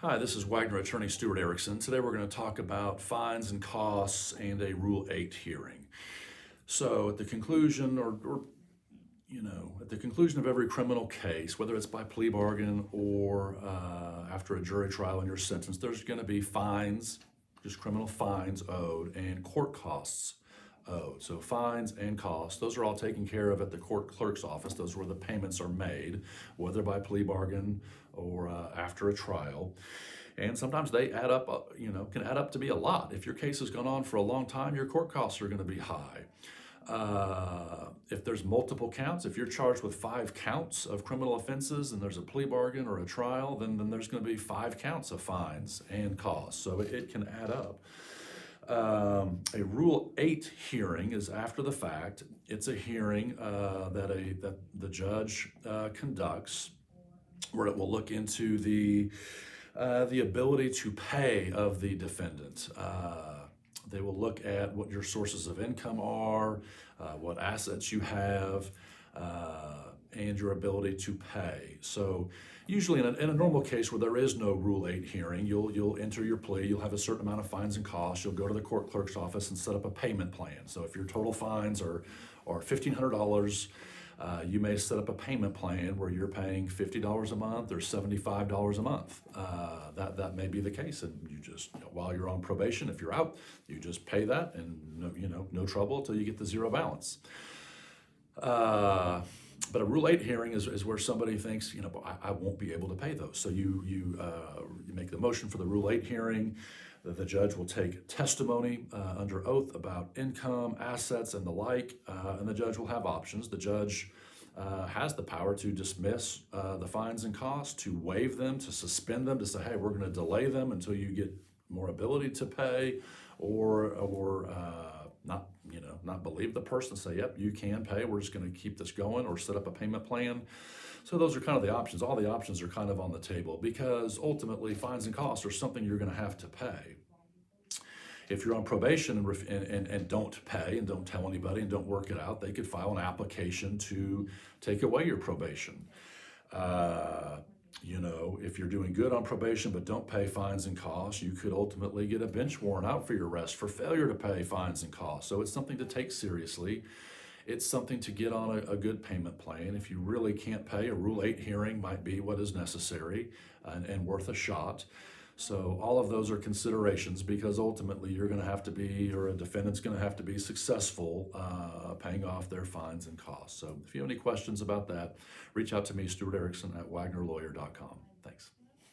Hi, this is Wagner attorney Stuart Erickson. Today we're going to talk about fines and costs and a Rule 8 hearing. So at the conclusion at the conclusion of every criminal case, whether it's by plea bargain or after a jury trial and you're sentenced, there's going to be fines, just criminal fines owed, and court costs owed. So fines and costs, those are all taken care of at the court clerk's office. Those are where the payments are made, whether by plea bargain or after a trial. And sometimes they add up, can add up to be a lot. If your case has gone on for a long time, your court costs are going to be high. If there's multiple counts, if you're charged with 5 counts of criminal offenses and there's a plea bargain or a trial, then there's going to be 5 counts of fines and costs. So it can add up. A Rule 8 hearing is after the fact. It's a hearing that the judge conducts, where it will look into the ability to pay of the defendant. They will look at what your sources of income are, what assets you have, and your ability to pay. So usually in a normal case where there is no Rule 8 hearing, you'll enter your plea, you'll have a certain amount of fines and costs, you'll go to the court clerk's office and set up a payment plan. So if your total fines are $1,500, you may set up a payment plan where you're paying $50 a month or $75 a month. That may be the case, and you just, while you're on probation, if you're out, you just pay that, and no trouble until you get the zero balance. But a Rule 8 hearing is where somebody thinks, I won't be able to pay those. So you make the motion for the Rule 8 hearing. The judge will take testimony under oath about income, assets, and the like, and the judge will have options. The judge has the power to dismiss the fines and costs, to waive them, to suspend them, to say, hey, we're going to delay them until you get more ability to pay, or not believe the person, say, yep, you can pay, we're just going to keep this going, or set up a payment plan. So those are kind of the options. All the options are kind of on the table, because ultimately fines and costs are something you're going to have to pay. If you're on probation and don't pay and don't tell anybody and don't work it out, they could file an application to take away your probation. If you're doing good on probation but don't pay fines and costs, you could ultimately get a bench warrant out for your arrest for failure to pay fines and costs. So it's something to take seriously. It's something to get on a good payment plan. If you really can't pay, a Rule 8 hearing might be what is necessary and worth a shot. So all of those are considerations, because ultimately you're going to have to be, or a defendant's going to have to be successful paying off their fines and costs. So if you have any questions about that, reach out to me, Stuart Erickson, at WagnerLawyer.com.